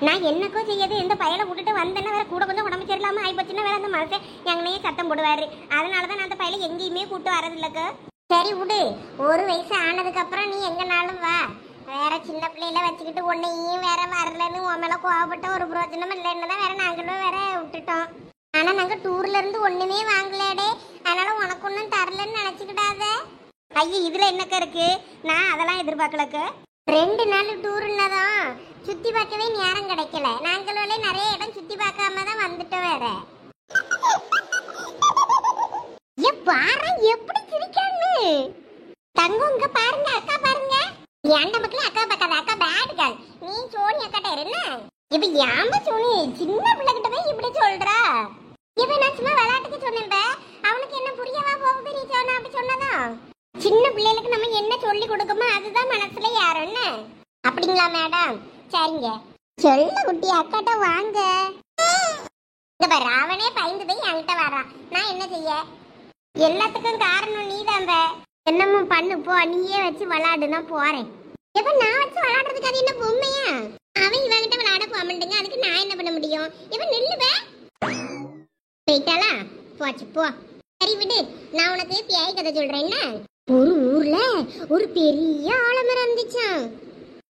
நான் என்னக்கோ செய்யாது இந்த பயலை விட்டுட்டு வந்தேன்னா வேற கூட கொஞ்சம் உடம்பு சரியில்லாம ஆயிப்போச்சுன்னா வேற அந்த மனசை எங்கனையே சத்தம் போடுவாரு. அதனாலதான் நான் அந்த பயலை எங்கேயுமே கூட்டு வரதில்லக்கு. சரி விடு, ஒரு வயசு ஆனதுக்கு அப்புறம் நீ எங்கனாலும் வா. வேற சின்ன பிள்ளையில வச்சுக்கிட்டு உன்னையும் வேற வரலன்னு உன் மேல கோவப்பட்ட ஒரு பிரோஜனம் இல்லைன்னு தான் வேற நாங்களும் வேற விட்டுட்டோம். ஆனா நாங்க டூர்ல இருந்து ஒண்ணுமே வாங்கலடே, அதனால உனக்கு ஒன்னும் தரலன்னு நினைச்சுக்கிடாத. ஐயா இதுல என்னக்கா இருக்கு, நான் அதெல்லாம் எதிர்பார்க்கலக்கு. 2 நாள் டூர்னதான் சுத்தி பார்க்கவே நேரம் கிடைக்கல. நாங்களே நிறைய இடம் சுத்தி பார்க்காம தான் வந்துட்டோம் வேற. பாரு எப்படி சிரிக்கான்னு தங்கம். இங்க பாருங்க அக்கா பாருங்க. ஏண்ட மக்களே அக்கா பார்க்காத, அக்கா பேட் கேர்ள். நீ சோனி அக்காட்ட என்ன இப்ப ஏம்ப சோனி சின்ன பிள்ளைகிட்ட போய் இப்படி சொல்றா? இப்ப நான் சும்மா விளையாட்டுக்கு சொன்னேன், அவனுக்கு என்ன புரியவா போகுது நீ சொன்ன அப்படி சொன்னதான். சின்ன பிள்ளைகளுக்கு நம்ம என்ன சொல்லி கொடுக்கமோ அதுதான் மனசுல யாருன்னு. அப்படிங்களா மேடம்? சரிங்க சொல்ல குட்டி அக்காட்ட வாங்க. இங்க பாரு அவனே பயந்து போய் என்கிட்ட வரான், நான் என்ன செய்ய? எல்லாத்துக்கும் காரணம் நீதான். என்னமோ பண்ணு போ, நீயே வச்சு விளையாடு, நான் போறேன். எப்ப நான் வச்சு விளையாடுறதுக்கு அது என்ன பொம்மையா? அவன் இவங்கிட்ட விளையாட போமாட்டுங்க, அதுக்கு நான் என்ன பண்ண முடியும்? இவன் நில்லுவே போயிட்டாளா? போச்சு போ. சரி விடு, நான் உனக்கு பியாய் கதை சொல்றேன். என்ன, ஒரு ஊர்ல ஒரு பெரிய ஆலமரம் இருந்துச்சான்.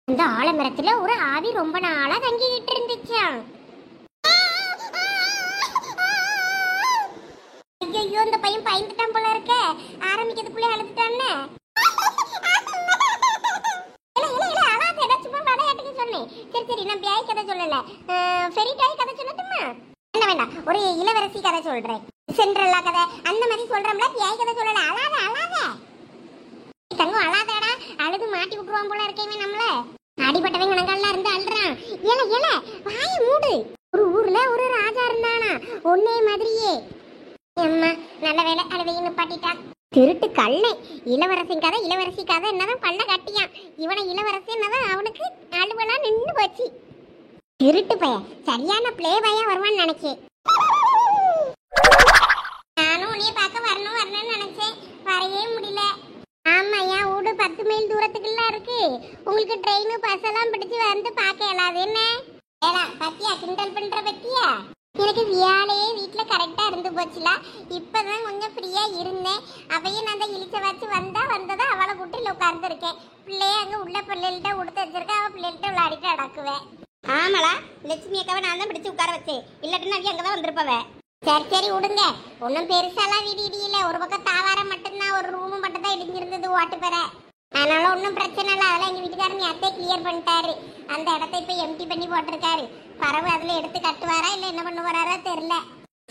அந்த ஆலமரத்துல ஒரு ஆவி ரொம்ப நாளா தங்கிக்கிட்டு இருந்துச்சான். ஐயோ இந்த பையன் பயந்துட்டான் போல இருக்க, ஆரம்பிக்கிறதுக்குள்ளே அழுதுட்டான்னு. சரி சரி நான் பியாய் கதை சொல்லல, ஃபெரி டாய் கதை சொல்லட்டுமா? வேண்டாம் வேண்டாம், ஒரு இளவரசி கதை சொல்றேன், சென்ட்ரல்லா கதை அந்த மாதிரி சொல்றோம்ல. பியாய் கதை சொல்லல. அழாத அழாத தங்கம், அழாதடா, அழுது மாட்டி விட்டுருவான் போல இருக்கேன் நம்மள. அடிபட்டவங்க கணக்கெல்லாம் இருந்து அழுறான். ஏல ஏல வாய மூடு. ஒரு ஊர்ல ஒரு ராஜா இருந்தானா, ஒன்னே மாதிரியே. அம்மா நல்ல வேலை அழுவையை நிப்பாட்டிட்டான். திருட்டு கல்லை. இளவரசி கதை இளவரசி கதை என்னதான் பல்ல கட்டியான். இவனை இளவரசி என்னதான் அவனுக்கு அழுவெல்லாம் நின்று போச்சு. திருட்டு பையன் சரியான பிளே பையா வருவான்னு நினைச்சேன். நானும் உன்னைய பார்க்க வரணும் வரணும்னு நினைச்சேன், வரையே முடியல. ஆமா என் வீடு 10 மைல் தூரத்துக்குள்ள இருக்கு. உங்களுக்கு ட்ரெயின் பஸ் எல்லாம் பிடிச்சு வந்து பார்க்க இயலாது. என்ன ஏடா பத்தியா கிண்டல் பண்ற பத்தியா? எனக்கு வியாழையே வீட்டுல கரெக்டா இருந்து போச்சுல. இப்பதான் கொஞ்சம் ஃப்ரீயா இருந்தேன். அவையும் நான் இழிச்ச வச்சு வந்ததை அவளை கூட்டில உட்கார்ந்து இருக்கேன். பிள்ளைய அங்க உள்ள பிள்ளைகிட்ட உடுத்து வச்சிருக்கேன், அவ பிள்ளைகிட்ட விளையாடிட்டு அடக்குவேன். ஆமாளா, லட்சுமி அக்காவை நான் தான் பிடிச்சு உட்கார வச்சேன், இல்லாட்டினா அவையும் அங்கதான் வந்திருப்பவ. சரி சரி விடுங்க, ஒன்னும் பெருசாலாம் வீடு இடியில. ஒரு பக்கம் தாவாரம் மட்டும்தான், ஒரு ரூமு மட்டும் தான் இடிஞ்சிருந்தது ஓட்டு பெற. அதனால ஒன்றும் பிரச்சனை இல்லை. அதெல்லாம் எங்க வீட்டுக்காரர் நேரத்தை கிளியர் பண்ணிட்டாரு. அந்த இடத்த இப்ப எம்டி பண்ணி போட்டிருக்காரு. பறவை அதுல எடுத்து கட்டுவாரா இல்ல என்ன பண்ணுவாரா தெரியல.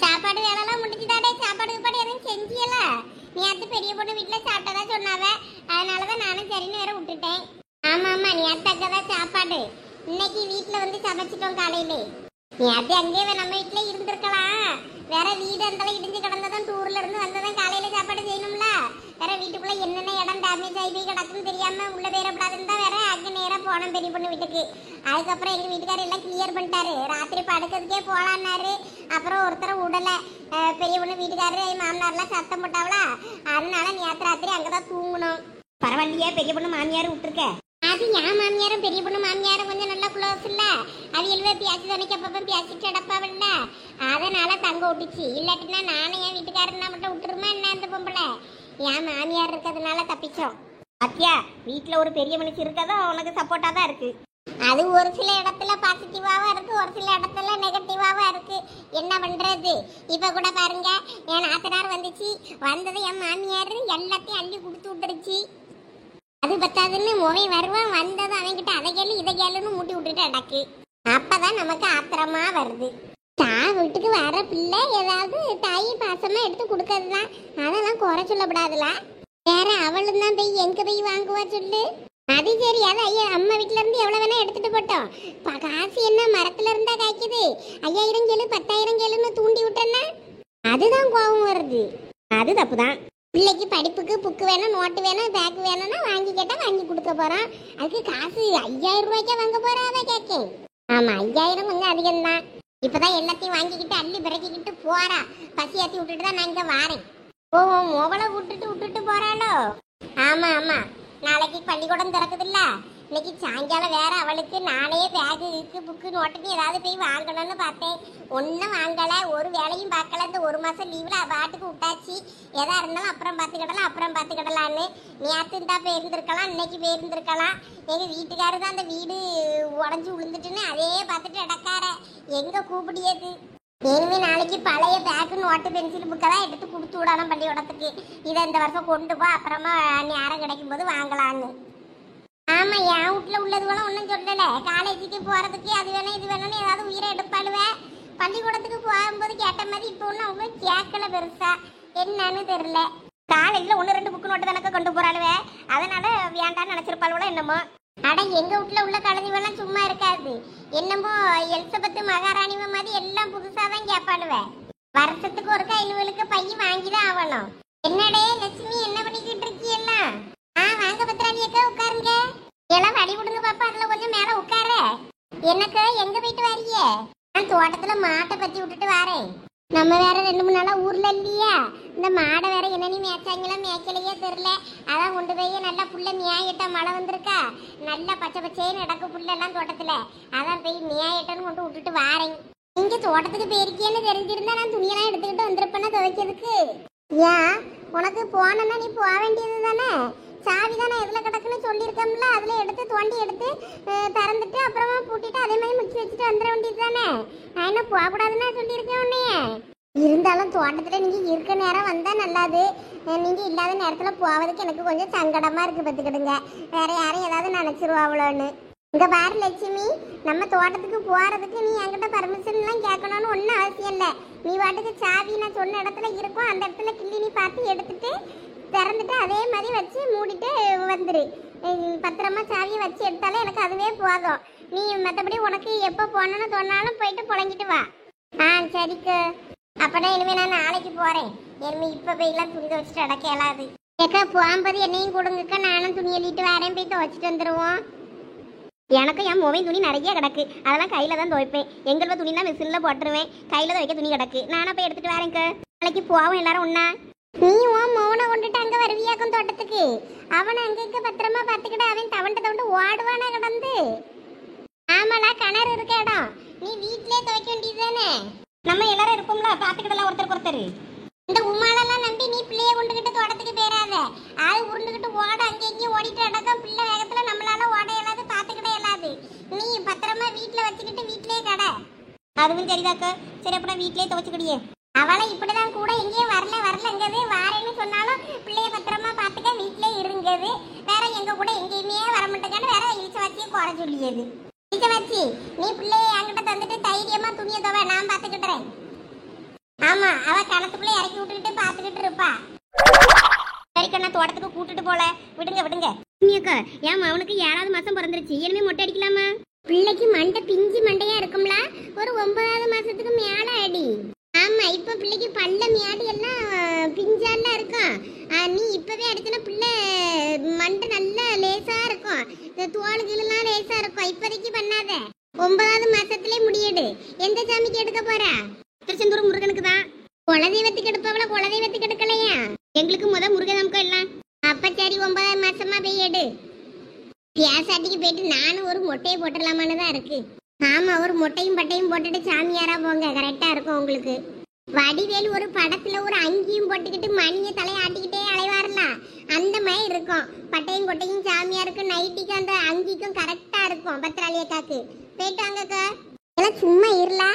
சாப்பாடு வேலைலாம் முடிஞ்சுதாடே? சாப்பாடு எதுவும் செஞ்சியல? நேற்று பெரிய பொண்ணு வீட்டுல சாப்பிட்டதா சொன்னாவ, அதனாலதான் நானும் சரின்னு வேற விட்டுட்டேன். ஆமா ஆமா நேற்று அங்கதான் சாப்பாடு. இன்னைக்கு வீட்டுல வந்து சமைச்சிட்டோம் காலையிலே. நேற்று அங்கேயே நம்ம வீட்டுல இருந்திருக்கலாம். வேற வீடு அந்த இடிஞ்சு கிடந்ததான், டூர்ல இருந்து வந்ததான் காலையில சாப்பாடு செய்யணும்ல. வேற வீட்டுக்குள்ள என்னென்ன இடம் டேமேஜ் ஆகி போய் கிடக்குன்னு தெரியாம உள்ள பேரப்படாதுன்னு தான் வேற அங்க நேரம் போனோம் பெரிய பொண்ணு வீட்டுக்கு. அதுக்கப்புறம் எங்க வீட்டுக்காரர் எல்லாம் கிளியர் பண்ணிட்டாரு. ராத்திரி படுக்கிறதுக்கே போலான்னாரு. அப்புறம் ஒருத்தரை விடல. பெரிய பொண்ணு வீட்டுக்காரரு மாமனார்லாம் சத்தம் போட்டாவளா, அதனால நேற்று ராத்திரி அங்கதான் தூங்கணும். பரவாயில்லையே, பெரிய பொண்ணு மாமியாரும் விட்டுருக்க. அது என் மாமியாரும் பெரிய பொண்ணு மாமியாரும் கொஞ்சம் நல்லா குளோஸ் இல்ல. அவியல்வே பேசி தனிக்கு அப்பப்ப பேசிட்டு அடப்பாவில்ல, அதனால தங்க விட்டுச்சு. இல்லாட்டினா நானும் என் வீட்டுக்காரன்னா மட்டும் விட்டுருமா என்ன? அந்த பொம்பளை என் மாமியார் இருக்கிறதுனால தப்பிச்சோம். அத்தியா வீட்டுல ஒரு பெரிய மனுஷன் இருக்கதோ உனக்கு சப்போர்ட்டா தான் இருக்கு. அது ஒரு சில இடத்துல பாசிட்டிவாவா இருக்கு, ஒரு சில இடத்துல நெகட்டிவாவா இருக்கு. என்ன பண்றது? இப்ப கூட பாருங்க, என் நாத்தனார் வந்துச்சு. வந்தது என் மாமியார் எல்லாத்தையும் அள்ளி கொடுத்து விட்டுருச்சு. அது பத்தாதுன்னு மொழி வருவான், வந்தது அவன்கிட்ட அதை கேளு இதை கேளுன்னு மூட்டி விட்டுட்டு அடக்கு. அப்பதான் நமக்கு ஆத்திரமா வருது. வீட்டுக்கு வர பிள்ளை ஏதாவது தாய் பாசமா எடுத்து கொடுக்கறதுதான், அதெல்லாம் குறை சொல்லப்படாதுல. வேற அவளும் தான் போய் எங்க போய் வாங்குவா சொல்லு? அது சரி, அது ஐயா அம்மா வீட்டுல இருந்து எவ்வளவு வேணா எடுத்துட்டு போட்டோம். காசு என்ன மரத்துல இருந்தா காய்க்குது? 5000 கேளு 10000 கேளுன்னு தூண்டி விட்டேன்னா அதுதான் கோபம் வருது. அது தப்புதான். பிள்ளைக்கு படிப்புக்கு புக்கு வேணும், நோட்டு வேணும், பேக் வேணும்னா வாங்கி கேட்டா வாங்கி கொடுக்க போறான். அதுக்கு காசு 5000 ரூபாய்க்கா வாங்க போறாவ கேட்கேன். ஆமா 5000 கொஞ்சம் அதிகம்தான். இப்பதான் எல்லாத்தையும் வாங்கிக்கிட்டு அள்ளி பிறக்கிக்கிட்டு போறா. பசி ஏற்றி விட்டுட்டு தான் நான் இங்க வாரேன். ஓ மொபைலை விட்டுட்டு போறாளோ? ஆமா ஆமா நாளைக்கு பள்ளிக்கூடம் திறக்குதுல்ல, இன்னைக்கு சாயங்காலம் வேற அவளுக்கு நானே பேக்கு புக்கு நோட்டுக்கு ஏதாவது போய் வாங்கணும்னு பார்த்தேன். ஒன்றும் வாங்கலை, ஒரு வேலையும் பார்க்கல. இந்த ஒரு மாதம் லீவில் பாட்டுக்கு விட்டாச்சு. எதா இருந்தாலும் அப்புறம் பார்த்துக்கிடலான்னு. நேற்று இருந்தால் போயிருந்துருக்கலாம், இன்னைக்கு போயிருந்துருக்கலாம். எங்கள் வீட்டுக்காரரு தான் அந்த வீடு உடஞ்சி விழுந்துட்டுன்னு அதே பார்த்துட்டு இடக்கார எங்கே கூப்பிடியது. இனிமே நாளைக்கு பழைய பேக்கு நோட்டு பென்சில் புக்கெல்லாம் எடுத்து கொடுத்து விடணும் பள்ளிக்கூடத்துக்கு. இதை இந்த வருஷம் கொண்டு போ, அப்புறமா நேரம் கிடைக்கும் போது வாங்கலான்னு. ஆமா, என் வீட்டுல உள்ளதுவெல்லாம் ஒன்றும் சொல்லலை. காலேஜுக்கு போறதுக்கு அது வேணும் இது வேணும்னு ஏதாவது உயிரை எடுப்பாளுவேன். பள்ளிக்கூடத்துக்கு போகும்போது கேட்ட மாதிரி இப்போ ஒன்றும் அவங்க கேட்கல பெருசா, என்னன்னு தெரியல. காலையில் 1-2 புக்கு நோட்டு தானக்க கொண்டு போறாளுவே, அதனால வேண்டான்னு நினைச்சிருப்பாளுவோ என்னமோ. அட எங்க வீட்டுல உள்ள கழுதிவெல்லாம் சும்மா இருக்காது. என்னமோ எலிசபெத்து மகாராணி மாதிரி எல்லாம் புதுசாதான் கேட்பாளுவேன். வருஷத்துக்கு ஒருக்கா இவளுக்கு பையன் வாங்கிதான் ஆகணும். என்னடே லட்சுமி, என்ன பண்ணிக்கிட்டு இருக்கீல்லாம்? வாங்க பத்ராணி அக்கா, உட்காருங்க. எல்லாம் வழி விடுங்க பாப்பா, அதுல கொஞ்சம் மேல உட்கார. எனக்கு எங்க போயிட்டு வரீங்க? நான் தோட்டத்துல மாட்டை பத்தி விட்டுட்டு வரேன். நம்ம வேற 2-3 நாளா ஊர்ல இல்லையா, இந்த மாடை வேற என்னன்னு மேய்ச்சாங்களா மேய்க்கலையே தெரியல. அதான் கொண்டு போய் நல்லா புள்ள மேயிட்ட. மழை வந்திருக்கா, நல்லா பச்சை பச்சைன்னு நடக்கும் புள்ள எல்லாம் தோட்டத்துல. அதான் போய் மேயிட்டன்னு கொண்டு விட்டுட்டு வாரேன். நீங்க தோட்டத்துக்கு போயிருக்கேன்னு தெரிஞ்சிருந்தா நான் துணியெல்லாம் எடுத்துக்கிட்டு வந்திருப்பேன்னா துவைக்கிறதுக்கு. ஏன் உனக்கு போனன்னா நீ போக வேண்டியது தானே? சாவி தானே எதுல கிடக்குன்னு சொல்லியிருக்கோம்ல, அதுல எடுத்து தோண்டி எடுத்து திறந்துட்டு அப்புறமா பூட்டிட்டு அதே மாதிரி முக்கி வச்சுட்டு வந்துட வேண்டியது தானே. நான் என்ன போகக்கூடாதுன்னா சொல்லியிருக்கேன் உன்னைய. இருந்தாலும் தோட்டத்துல நீங்க இருக்க நேரம் வந்தா நல்லாது. நீங்க இல்லாத நேரத்துல போவதுக்கு எனக்கு கொஞ்சம் சங்கடமா இருக்கு, பார்த்துக்கிடுங்க. வேற யாரும் ஏதாவது நினைச்சிருவாங்களோன்னு. இங்க பாரு லட்சுமி, நம்ம தோட்டத்துக்கு போறதுக்கு நீ என்கிட்ட பர்மிஷன் எல்லாம் கேட்கணும்னு ஒன்றும் அவசியம் இல்லை. நீ வாட்டுக்கு சாவி நான் சொன்ன இடத்துல இருக்கும், அந்த இடத்துல கிள்ளி நீ பார்த்து எடுத்துட்டு திறந்துட்டு அதே மாதிரி வச்சு மூடிட்டு வந்துரு. பத்திரமா சாவியை வச்சு எடுத்தாலே எனக்கு அதுவே போதும். நீ மற்றபடி உனக்கு எப்போ போனோன்னு தோணாலும் போயிட்டு புழங்கிட்டு வா. சரிக்கு. அப்பனா இனிமே நான் நாளைக்கு போறேன். இனிமே இப்ப போயெல்லாம் துணி துவச்சிட்டு அடக்க இயலாது. ஏக்கா போகும்போது என்னையும் கொடுங்கக்கா, நானும் துணி எழுதிட்டு வரேன், போய் துவச்சிட்டு வந்துருவோம். எனக்கு என் மொபைல் துணி நிறைய கிடக்கு, அதெல்லாம் கையில தான் துவைப்பேன். எங்களோட துணினா மிஷினில் போட்டுருவேன், கையில துவைக்க துணி கிடக்கு. நானா போய் எடுத்துட்டு வரேன்க்கா. நாளைக்கு போவோம் எல்லாரும் ஒன்னா. நீ உன் மௌனை கொண்டுட்டு அங்க வருவியாக்கும் தோட்டத்துக்கு? அவனை அங்க பத்திரமா பார்த்துக்கிட்ட, அவன் தவண்டு ஓடுவானா கிடந்து. ஆமாடா, கிணறு இருக்க இடம். நீ வீட்லயே துவைக்க வேண்டியது தானே? நம்ம எல்லாரும் இருப்போம்ல, பார்த்துக்கிடலாம் ஒருத்தருக்கு ஒருத்தர். இந்த உமாலெல்லாம் நம்பி நீ பிள்ளைய கொண்டுகிட்டு தோட்டத்துக்கு போயிடாத. அது உருண்டுகிட்டு ஓட அங்கே இங்கேயும் ஓடிட்டு அடக்கம். பிள்ளை வேகத்துல நம்மளால ஓட இயலாது, பார்த்துக்கிட இயலாது. நீ பத்திரமா வீட்டுல வச்சுக்கிட்டு வீட்லயே கடை. அதுவும் சரிதாக்கா. சரி, அப்ப நான் வீட்லயே துவைச்சுக்கிடியே. அவளை இப்படிதான் கூட எங்கேயும் வரலங்கிறது. வாரேன்னு சொன்னாலும் பிள்ளைய பத்திரமா பார்த்துக்க, வீட்லயே இருங்கிறது. வேற எங்க கூட எங்கேயுமே வர மாட்டேங்கன்னு வேற இழிச்ச வச்சியே குறை சொல்லியது. இழிச்ச வச்சு நீ பிள்ளைய என்கிட்ட தந்துட்டு தைரியமா துணியை துவை, நான் பார்த்துக்கிட்டுறேன். ஆமா, அவ கணத்துக்குள்ள இறக்கி விட்டுக்கிட்டு பார்த்துக்கிட்டு இருப்பா. சரிக்கா, நான் தோட்டத்துக்கு கூட்டிட்டு போல. விடுங்க. என் அவனுக்கு 7வது மாசம் பிறந்துருச்சு. இனிமே மொட்டை அடிக்கலாமா? பிள்ளைக்கு மண்டை பிஞ்சு மண்டையா இருக்கும்ல, ஒரு 9வது மாசத்துக்கு மேல அடி. ஆமா, இப்ப பிள்ளைக்கு பல்ல மியாடி எல்லாம் பிஞ்சாலாம் இருக்கும். நீ இப்பவே அடிச்சனா பிள்ளை மண்டை நல்லா லேசா இருக்கும், தோல் கீழெல்லாம் லேசா இருக்கும். இப்போதைக்கு பண்ணாத, 9வது மாசத்துலயே முடியடு. எந்த சாமிக்கு எடுக்க போறா? திருச்செந்தூர் முருகனுக்கு தான். குலதெய்வத்துக்கு எடுப்பவள, குலதெய்வத்துக்கு எடுக்கலையா? எங்களுக்கு முருகன் நமக்கு எல்லாம். அப்ப சரி, 9வது மாசமா போய் எடு. பியாசாட்டிக்கு போயிட்டு நானும் ஒரு மொட்டையை போட்டுடலாமான்னு தான் இருக்கு. ஆமா, ஒரு மொட்டையும் பட்டையும் போட்டுட்டு சாமியாரா போங்க, கரெக்டா இருக்கும் உங்களுக்கு. வடிவேல் ஒரு படத்துல ஒரு அங்கியும் போட்டுக்கிட்டு மணியை தலையாட்டிக்கிட்டே அலைவாருல, அந்த மாதிரி இருக்கும். பட்டையும் கொட்டையும் சாமியாருக்கு, நைட்டிக்கு அந்த அங்கிக்கும் கரெக்டா இருக்கும். பத்திராளி அக்காக்கு போயிட்டு வாங்கக்கா. எல்லாம் சும்மா இருளா.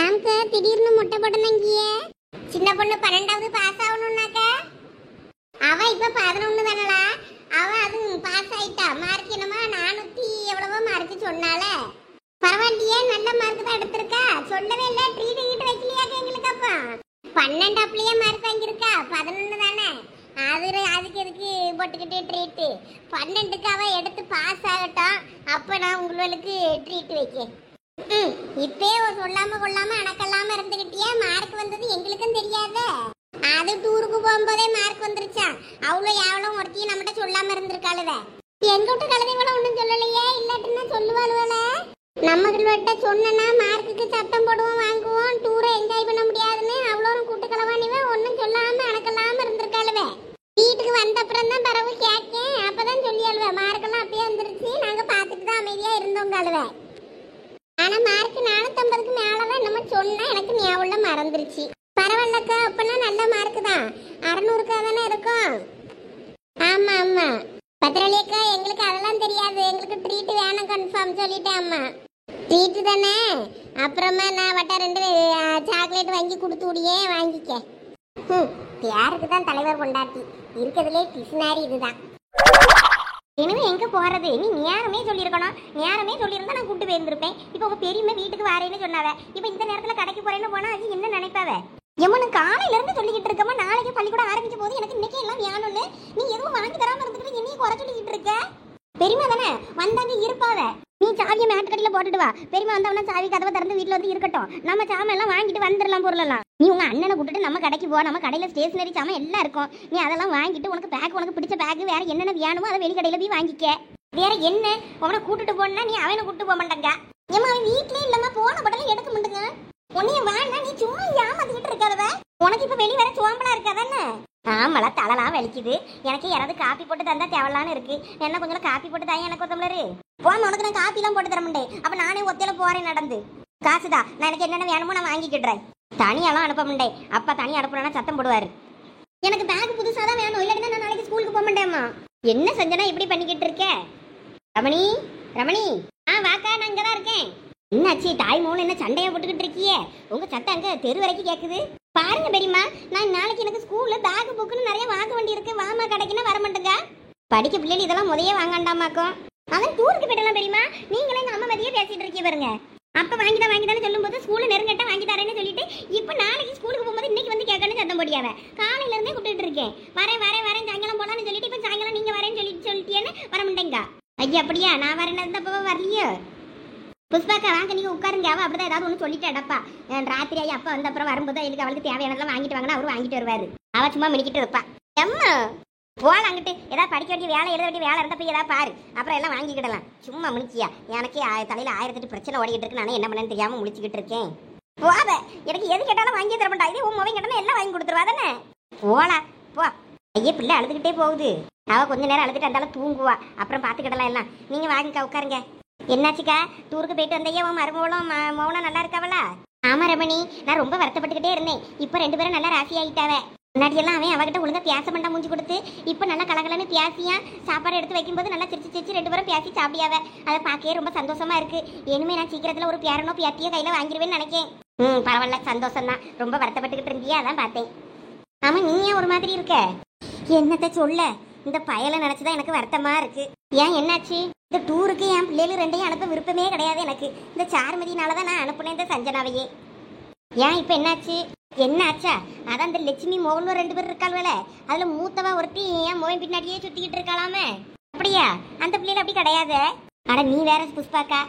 ஏங்க திடீர்னு மொட்டை போட்டனங்கியே? சின்ன பொண்ணு 12வது பாஸ் ஆகணும்னாக்கா, அவ இப்ப 11 தானடா. அவ அது பாஸ் ஆயிட்டா. மார்க் என்னமா 400 எவ்வளவோ மார்க் சொன்னால. பரவாயில்லையே, நல்ல மார்க் தான் எடுத்திருக்கா. சொல்லவே இல்லை, ட்ரீட் கீட்டு வைக்கலையாக்க எங்களுக்கு. அப்ப 12 மார்க் வாங்கியிருக்கா, 11 தானே. அதுக்கு எதுக்கு போட்டுக்கிட்டு ட்ரீட்டு? 12க்கு அவ எடுத்து பாஸ் ஆகட்டும், அப்ப நான் உங்களுக்கு ட்ரீட் வைக்க. இப்பே சொல்லாம கொள்ளாம அணக்கல்லாம இருந்துகிட்டியா? மார்க் வந்தது எங்களுக்கும் தெரியாத. அது டூருக்கு போகும்போதே மார்க் வந்துருச்சா? அவ்வளோ எவ்வளோ ஒருத்தையும் நம்மகிட்ட சொல்லாம இருந்திருக்காளுவ. எங்க விட்டு கழுதைவள ஒன்றும் சொல்லலையே, இல்லாட்டின்னா சொல்லுவாளுவல. நம்மகிட்ட சொன்னா மார்க்குக்கு சட்டம் போடுவோம், வாங்குவோம், டூரை என்ஜாய் பண்ண முடியாதுன்னு அவ்வளோ கூட்டு கலவானிவ ஒன்றும் சொல்லாம அணக்கல்லாம இருந்திருக்காளுவ. வீட்டுக்கு வந்த அப்புறம் தான் பரவு கேட்கேன், அப்பதான் சொல்லி அழுவ மார்க்கெல்லாம் அப்பயே வந்துருச்சு, நாங்க இருக்காளுவேன். ஆனா மார்க் 450க்கு மேலதான் நம்ம சொன்னா எனக்கு ஞாபகம் மறந்துருச்சு. பரவாயில்லக்கா, அப்பனா நல்ல மார்க் தான். 600க்கா தானே இருக்கும். ஆமா ஆமா பத்திரலியக்கா, எங்களுக்கு அதெல்லாம் தெரியாது. எங்களுக்கு ட்ரீட் வேணும் கன்ஃபார்ம் சொல்லிட்டேன். அம்மா ட்ரீட் தானே. அப்புறமா நான் வட்ட 2 சாக்லேட் வாங்கி கொடுத்து விடியே, வாங்கிக்க. யாருக்கு தான் தலைவர் கொண்டாட்டி இருக்கிறதுலே பிசினாரி இதுதான். இனிமே எங்க போறது? நீ நேரமே சொல்லியிருக்கணும். நேரமே சொல்லியிருந்தா நான் கூட்டு போயிருந்திருப்பேன். இப்போ உங்க பெரியம்மா வீட்டுக்கு வரேன்னு சொன்னாவ. இப்போ இந்த நேரத்துல கடைக்கு போறேன்னு போனா அது என்ன நினைப்பாவ? எம்மனு காலையில இருந்து சொல்லிக்கிட்டு இருக்கமா, நாளைக்கு பள்ளிக்கூடம் ஆரம்பிச்ச போது எனக்கு இன்னைக்கு எல்லாம் வேணும்னு. நீ எதுவும் வாங்கி தராம இருந்துட்டு என்னையும் குறை சொல்லிக்கிட்டு இருக்க. பெரியம்மா தானே வந்தாங்க இருப்பாவ. நீ சாவியை மேட்டுக்கடியில போட்டுட்டு வா. பெரியம்மா வந்தவனா சாவி கதவை திறந்து வீட்டுல வந்து இருக்கட்டும். நம்ம சாமம் எல்லாம் வாங்கிட்டு வந்துடலாம் பொருளெல்லாம். நீ உங்க அண்ணனை கூட்டிட்டு நம்ம கடைக்கு போ. நம்ம கடையில ஸ்டேஷனரி சாமான் எல்லாம் இருக்கும். நீ அதெல்லாம் வாங்கிட்டு உனக்கு பேக், உனக்கு பிடிச்ச பேக் வேற என்னென்ன வேணுமோ அதை வெளிக்கடையில போய் வாங்கிக்க. வேற என்ன உன கூட்டிட்டு போனா நீ அவனை கூட்டு போக மாட்டேங்க. ஏமா அவன் வீட்லயே இல்லம்மா, போன படல எடுக்க மாட்டேங்க. உன்னைய வாங்கினா நீ சும்மா ஏமாத்திக்கிட்டு இருக்காதவ. உனக்கு இப்ப வெளி வர சோம்பலா இருக்காதானே? ஆமால, தலைலாம் வலிக்குது. எனக்கு யாராவது காப்பி போட்டு தந்தா தேவலான்னு இருக்கு. என்ன கொஞ்சம் காப்பி போட்டு தான் எனக்கு ஒத்தம்லரு. போமா, உனக்கு நான் காப்பி எல்லாம் போட்டு தர மாட்டேன். அப்ப நானே ஒத்தையில போறேன் நடந்து. காசுதா, நான் எனக்கு என்னென்ன வேணுமோ நான் வாங்கிக்கிடுறேன். தனியாலாம் அனுப்ப மாட்டேன். அப்பா தனியா அனுப்புனா சத்தம் போடுவாரு. எனக்கு பேக் புதுசா தான் வேணும், இல்லாட்டி நான் நாளைக்கு ஸ்கூலுக்கு போக மாட்டேம்மா. என்ன செஞ்சனா இப்படி பண்ணிக்கிட்டு இருக்க? ரமணி, ரமணி. வாக்கா, நான் இங்கதான் இருக்கேன். என்னாச்சு தாய் மூணு என்ன சண்டையை போட்டுக்கிட்டு இருக்கியே? உங்க சத்தம் அங்க தெரு வரைக்கும் கேக்குது. பாருங்க பெரியம்மா, நான் நாளைக்கு எனக்கு ஸ்கூல்ல பேக் புக்குன்னு நிறைய வாங்க வேண்டி இருக்கு. வாமா கடைக்குன்னா வர மாட்டேங்க. படிக்க பிள்ளைகள் இதெல்லாம் முதையே வாங்காண்டாமாக்கும். அவன் டூருக்கு போயிடலாம் பெரியம்மா. நீங்களே எங்க அம்மா மதியே பேசிட்டு இருக்கீங்க பாருங்க. அப்ப வாங்கிதான் சொல்லும் போது ஸ்கூல்ல நெருங்கட்ட வாங்கி தரேன்னு சொல்லிட்டு இப்ப நாளைக்கு ஸ்கூலுக்கு போகும்போது இன்னைக்கு வந்து கேட்கணும்னு சத்தம் போடியாவ. காலையில இருந்தே கூப்பிட்டு இருக்கேன். வரேன் சாயங்காலம் போலான்னு சொல்லிட்டு இப்ப சாயங்காலம் நீங்க வரேன்னு சொல்லிட்டேன்னு வர மாட்டேங்க. ஐயா அப்படியா? நான் வரேன்னு இருந்தப்ப வரலையோ? புஷ்பாக்கா வாங்க, நீங்க உட்காருங்க. அவ அப்படிதான் ஏதாவது ஒன்று சொல்லிட்டு அடப்பா. ராத்திரி ஐயா அப்பா வந்த அப்புறம் வரும்போது அவளுக்கு அவளுக்கு தேவையானதெல்லாம் வாங்கிட்டு வாங்கினா அவரு வாங்கிட்டு வருவாரு. அவ சும்மா மினிக்கிட்டு இருப்பா. எம்மா போலாம் அங்கிட்டு. ஏதாவது படிக்க வேண்டிய வேலை, எழுத வேண்டிய வேலை இருந்தா போய் ஏதாவது பாரு. அப்புறம் எல்லாம் வாங்கிக்கிடலாம். சும்மா முடிச்சியா? எனக்கே தலையில 1008 பிரச்சனை ஓடிக்கிட்டு இருக்கு. நானே என்ன பண்ணேன்னு தெரியாம முடிச்சுக்கிட்டு இருக்கேன். போவ, எனக்கு எது கேட்டாலும் வாங்கி தர மாட்டா. இதே உன் மொபைல் கேட்டாலும் எல்லாம் வாங்கி கொடுத்துருவா தானே. போலாம் போ. ஐயா பிள்ளை அழுதுகிட்டே போகுது. அவ கொஞ்ச நேரம் அழுதுட்டு இருந்தாலும் தூங்குவா. அப்புறம் பாத்துக்கிடலாம் எல்லாம். நீங்க வாங்கிக்கா, உட்காருங்க. என்னாச்சுக்கா, டூருக்கு போயிட்டு வந்தையா? உன் மருமகளும் மௌனம் நல்லா இருக்காவளா? ஆமா ரமணி, நான் ரொம்ப வருத்தப்பட்டுக்கிட்டே இருந்தேன். இப்ப 2 பேரும் நல்லா ராசி ஆகிட்டாவ. முன்னாடி எல்லாம் அவன் அவகிட்ட ஒழுங்கா பேச மாட்டா, மூஞ்சி கொடுத்து. இப்ப நல்லா கலகலன்னு பேசியா சாப்பாடு எடுத்து வைக்கும்போது நல்லா சிரிச்சு 2 பேரும் பேசி சாப்பிடியாவ. அதை பார்க்கவே ரொம்ப சந்தோஷமா இருக்கு. இனிமே நான் சீக்கிரத்துல ஒரு பேரனோ பேத்தியோ கையில வாங்கிடுவேன்னு நினைக்கேன். பரவாயில்ல, சந்தோஷம் தான். ரொம்ப வருத்தப்பட்டுக்கிட்டு இருந்தியா, அதான் பார்த்தேன். ஆமா, நீ ஏன் ஒரு மாதிரி இருக்க? என்னத்த சொல்ல, இந்த பயலை நினைச்சுதான் எனக்கு வருத்தமா இருக்கு. ஏன், என்னாச்சு? இந்த டூருக்கு என் பிள்ளைகள் 2ஐயும் அனுப்ப விருப்பமே கிடையாது எனக்கு. இந்த சாருமதினாலதான் நான் அனுப்புனேன் இந்த சஞ்சனாவையே. ஏன் இப்ப என்னாச்சு? என்னாச்சா? அதான் இந்த லட்சுமி மோகன் 2 பேர் இருக்காள்வல, அதுல மூத்தவா ஒருத்தி என் மோகன் பின்னாடியே சுத்திக்கிட்டு இருக்காளாமே. அப்படியா? அந்த பிள்ளைகள் அப்படி கிடையாது. ஆனா நீ வேற புஷ்பாக்கா,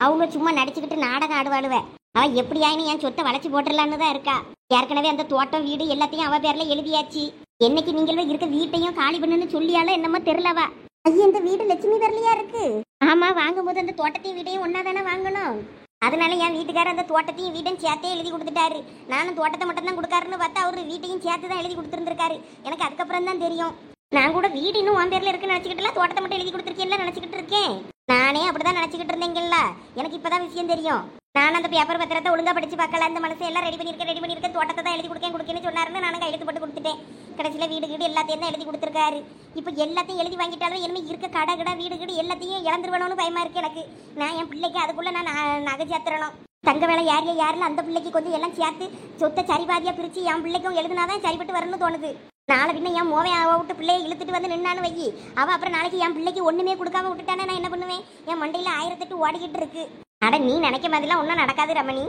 அவங்க சும்மா நடிச்சுக்கிட்டு நாடகம் ஆடுவாளுவ. அவ எப்படியாயின்னு என் சொத்தை வளைச்சு போட்டுடலான்னு தான் இருக்கா. ஏற்கனவே அந்த தோட்டம் வீடு எல்லாத்தையும் அவ பேர்ல எழுதியாச்சு. என்னைக்கு நீங்களும் இருக்க வீட்டையும் காலி பண்ணுன்னு சொல்லியாலும் என்னமோ தெரியலவா. ஐயா, இந்த வீடு லட்சுமி பேர்லயா இருக்கு? ஆமா, வாங்கும் போது அந்த தோட்டத்தையும் வீட்டையும் ஒன்னா தானே வாங்கணும். அதனால என் வீட்டுக்காரர் அந்த தோட்டத்தையும் வீட்டையும் சேர்த்தே எழுதி கொடுத்துட்டாரு. நானும் தோட்டத்தை மட்டும் தான் கொடுக்காருன்னு பார்த்தா அவரு வீட்டையும் சேர்த்து தான் எழுதி கொடுத்துருந்துருக்காரு. எனக்கு அதுக்கப்புறம் தான் தெரியும். நான் கூட வீடு இன்னும் உன் பேர்ல இருக்குன்னு நினைச்சுக்கிட்டுல, தோட்டத்தை மட்டும் எழுதி கொடுத்துருக்கேன்ல நினைச்சுக்கிட்டு இருக்கேன். நானே அப்படிதான் நினைச்சுக்கிட்டு இருந்தேங்கல்ல. எனக்கு இப்பதான் விஷயம் தெரியும். நான் அந்த பேப்பர் பத்திரத்தை ஒழுங்கா படிச்சு பார்க்கல. அந்த மனசை எல்லாம் ரெடி பண்ணிருக்கேன். தோட்டத்தை தான் எழுதி கொடுக்கேன்னு சொன்னாருன்னு நானும் கையெழுத்து போட்டு கொடுத்துட்டேன். கடைசியில வீடு எல்லாத்தையும் தான் எழுதி கொடுத்துருக்காரு. இப்போ எல்லாத்தையும் எழுதி வாங்கிட்டாலும் இனிமே இருக்க கடை வீடு எல்லாத்தையும் இழந்துருவேணும்னு பயமா இருக்கு எனக்கு. நான் என் பிள்ளைக்கு அதுக்குள்ள நான் நகை சேர்த்துறணும். தங்க வேலை யாரில் அந்த பிள்ளைக்கு கொஞ்சம் எல்லாம் சேர்த்து சொத்தை சரிபாதியா பிரிச்சு என் பிள்ளைக்கும் எழுதுனாதான் சரிப்பட்டு வரணும்னு தோணுது. நாளை பின்ன என் மோவை விட்டு பிள்ளையை இழுத்துட்டு வந்து நின்னான்னு வையி, அவ அப்புறம் நாளைக்கு என் பிள்ளைக்கு ஒண்ணுமே கொடுக்காம விட்டுட்டானே நான் என்ன பண்ணுவேன்? என் மண்டையில 1008 ஓடிக்கிட்டு இருக்கு. அட நீ நினைக்க மாதிரிலாம் ஒன்றும் நடக்காது ரமணி.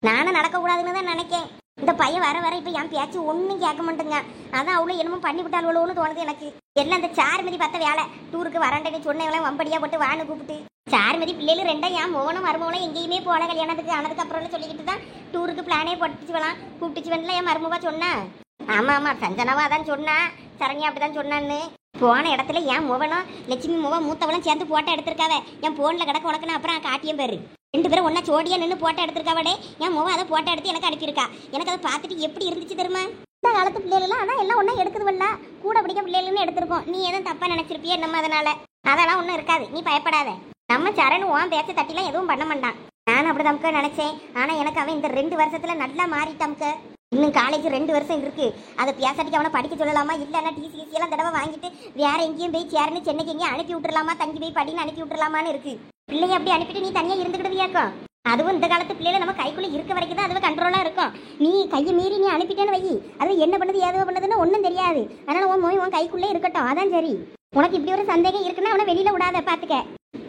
நானும் நடக்கக்கூடாதுன்னு தான் நினைக்கேன். இந்த பையன் வர இப்போ என் பேச்சு ஒன்றும் கேட்க மாட்டேங்க. அதான் அவ்வளோ என்னமோ பண்ணி விட்டாள்வோன்னு தோணுது எனக்கு. எல்லாம் இந்த சாருமதி பார்த்த வேலை. டூருக்கு வரண்டேன்னு சொன்னவங்களாம் வம்படியா போட்டு வான்னு கூப்பிட்டு சாருமதி பிள்ளைகள் 2 என் மோகனும் மருமகளும் எங்கேயுமே போல கல்யாணத்துக்கு ஆனதுக்கு அப்புறம்னு சொல்லிக்கிட்டு தான் டூருக்கு பிளானே போட்டுச்சுவலாம். கூப்பிட்டுச்சு வேணுல என் மருமவா சொன்னா. ஆமா, சஞ்சனாவா அதான் சொன்னா. சரண்யா அப்படிதான் சொன்னான்னு. போன இடத்துல என் மோகனும் லட்சுமி மோவா மூத்தவளும் சேர்ந்து போட்டோ எடுத்திருக்காவ. என் போன்ல கிடக்க உனக்குன்னு அப்புறம் காட்டியும் பேரு 2 பேரும் ஒன்னா ஜோடியா நின்று போட்டோ எடுத்திருக்காவடே. என் மோவா அதை போட்டோ எடுத்து எனக்கு அனுப்பியிருக்கா. எனக்கு அதை பார்த்துட்டு எப்படி இருந்துச்சு தெரியுமா? இந்த காலத்து பிள்ளைகள் அதான் எல்லாம் ஒன்னா எடுக்குதுவல்ல. கூட பிடிக்க பிள்ளைகள்னு எடுத்திருக்கோம். நீ எதுவும் தப்பா நினைச்சிருப்பியே நம்ம. அதனால அதெல்லாம் ஒன்றும் இருக்காது, நீ பயப்படாத. நம்ம சரண் உன் பேச்ச தட்டிலாம் எதுவும் பண்ண மாட்டான். நானும் அப்படிதாம்க்க நினைச்சேன். ஆனா எனக்கு அவன் இந்த 2 வருஷத்துல நல்லா மாறிட்டாம்க்க. இன்னும் காலேஜ் 2 வருஷம் இருக்கு. அதை பேசாட்டிக்கு அவனை படிக்க சொல்லலாமா, இல்லைன்னா டிசிஎஸ்சி எல்லாம் தடவை வாங்கிட்டு வேற எங்கேயும் போய் சேரன்னு சென்னைக்கு எங்கேயும் அனுப்பி விட்டுறலாமா, தங்கி போய் படின்னு அனுப்பி விட்டுறலாமான்னு இருக்கு. பிள்ளைய அப்படி அனுப்பிட்டு நீ தனியா இருந்துக்கிடுவியாக்கும். அதுவும் இந்த காலத்து பிள்ளைல நம்ம கைக்குள்ள இருக்க வரைக்கும் தான் அதுவே கண்ட்ரோலா இருக்கும். நீ கையை மீறி நீ அனுப்பிட்டேன்னு வை, அது என்ன பண்ணுது ஏதோ பண்ணுதுன்னு ஒன்றும் தெரியாது. அதனால உன் மோய் உன் கைக்குள்ளே இருக்கட்டும், அதான் சரி. உனக்கு இப்படி ஒரு சந்தேகம் இருக்குன்னா அவனை வெளியில விடாத, பாத்துக்க.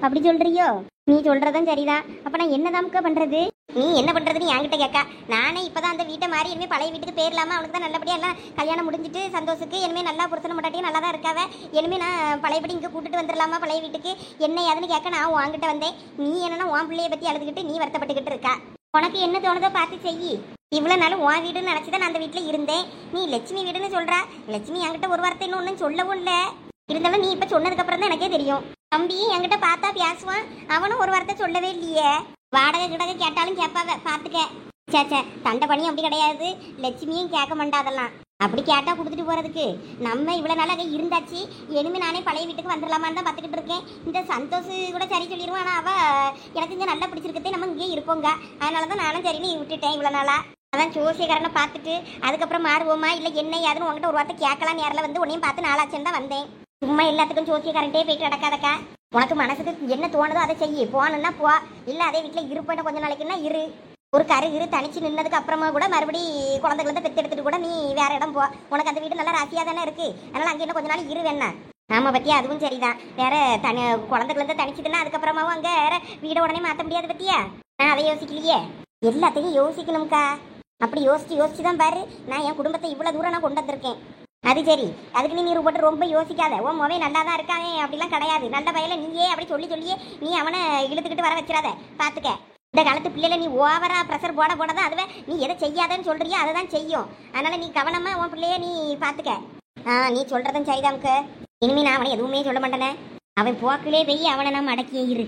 அப்படி சொல்றியோ? நீ சொல்றதும் சரிதான். அப்ப நான் என்னதாம்க்க பண்றது? நீ என்ன பண்றதுன்னு என்கிட்ட கேட்கா. நானே இப்பதான் அந்த வீட்டை மாறி இனிமே பழைய வீட்டுக்கு போயிடலாமா, அவனுக்கு தான் நல்லபடியா எல்லாம் கல்யாணம் முடிஞ்சிட்டு சந்தோஷத்துக்கு இனிமே நல்லா புருஷன முட்டாட்டியும் நல்லா தான் இருக்காவ. இனிமே நான் பழையபடி இங்க கூட்டிட்டு வந்துடலாமா பழைய வீட்டுக்கு, என்ன ஏதுன்னு கேட்க நான் உன்கிட்ட வந்தேன். நீ என்னன்னா உன் பிள்ளைய பத்தி அழுதுகிட்டு நீ வருத்தப்பட்டுக்கிட்டு இருக்கா. உனக்கு என்ன தோணுதோ பார்த்து செய்யி. இவ்வளவு நாளும் உன் வீடுன்னு நினைச்சுதான் நான் அந்த வீட்டுல இருந்தேன். நீ லட்சுமி வீடுன்னு சொல்றா. லட்சுமி என்கிட்ட ஒரு வார்த்தை இன்னும் ஒன்னும் சொல்லவும் இல்லை. இருந்தாலும் நீ இப்ப சொன்னதுக்கு அப்புறம் தான் எனக்கே தெரியும். தம்பி என்கிட்ட பார்த்தா பேசுவான், அவனும் ஒரு வார்த்தை சொல்லவே இல்லையே. வாடகை கிடக்கு கேட்டாலும் கேட்பாவ, பாத்துக்க. சேச்சே, தண்டை பண்ணி அப்படி கிடையாது. லட்சுமியும் கேட்க மாட்டாதெல்லாம். அப்படி கேட்டா கொடுத்துட்டு போறதுக்கு நம்ம இவ்வளவு நாள் அங்கே இருந்தாச்சு. இனிமே நானே பழைய வீட்டுக்கு வந்துடலாமான்னு தான் பார்த்துக்கிட்டு இருக்கேன். இந்த சந்தோஷ் கூட சரி சொல்லிடுவான். ஆனா அவ எனக்கு இங்கே நல்லா பிடிச்சிருக்கதே, நம்ம இங்கே இருப்போங்க. அதனாலதான் நானும் சரின்னு விட்டுட்டேன் இவ்வளவு நாளா. அதான் ஜோசியக்காரனை பார்த்துட்டு அதுக்கப்புறம் மாறுவோமா இல்லை என்ன யாருன்னு உங்ககிட்ட ஒரு வார்த்தை கேட்கலாம். நேரில் வந்து உன்னையும் பார்த்து நாளாச்சுன்னு தான் வந்தேன். சும்மா எல்லாத்துக்கும் ஜோசியக்காரன்ட்டே போயிட்டு நடக்காதக்கா. உனக்கு மனசுக்கு என்ன தோணுதோ அதை செய்யி. போகணுன்னா போ, இல்லை அதே வீட்டில் இருப்பேன் கொஞ்ச நாளைக்குன்னா இரு. ஒரு இரு தனிச்சு நின்னதுக்கு அப்புறமா கூட மறுபடி குழந்தைகளை பெற்று எடுத்துட்டு கூட நீ வேற இடம் போ. உனக்கு அந்த வீடு நல்லா ராசியா தானே இருக்கு. அதனால அங்கே இன்னும் கொஞ்ச நாள் இரு வேணா. ஆமா பத்தியா, அதுவும் சரிதான். வேற குழந்தைகளை தனிச்சுதுன்னா அதுக்கப்புறமாவும் அங்கே வேற வீட உடனே மாற்ற முடியாது பத்தியா. நான் அதை யோசிக்கலையே. எல்லாத்தையும் யோசிக்கணும்க்கா. அப்படி யோசிச்சு தான் பாரு நான் என் குடும்பத்தை இவ்வளவு தூரம் நான் கொண்டு வந்திருக்கேன். அது சரி, அதுக்கு நீ போட்டு ரொம்ப யோசிக்காத. உன் மொபைல் நல்லா தான் இருக்காங்க அப்படிலாம் கிடையாது. நல்ல பையில நீயே அப்படி சொல்லியே நீ அவனை இழுத்துக்கிட்டு வர வச்சிடாத, பாத்துக்க. இந்த காலத்து பிள்ளைல நீ ஓவரா ப்ரெஷர் போடாதான் அதுவே நீ எதை செய்யாதன்னு சொல்றியோ அதை தான் செய்யும். அதனால நீ கவனமா உன் பிள்ளைய நீ பாத்துக்க. நீ சொல்றதும் சரிதாம்க்கு. இனிமே நான் அவனை எதுவுமே சொல்ல மாட்டேனே. அவன் போக்கிலே போய் அவனை நம்ம அடக்கியே இரு.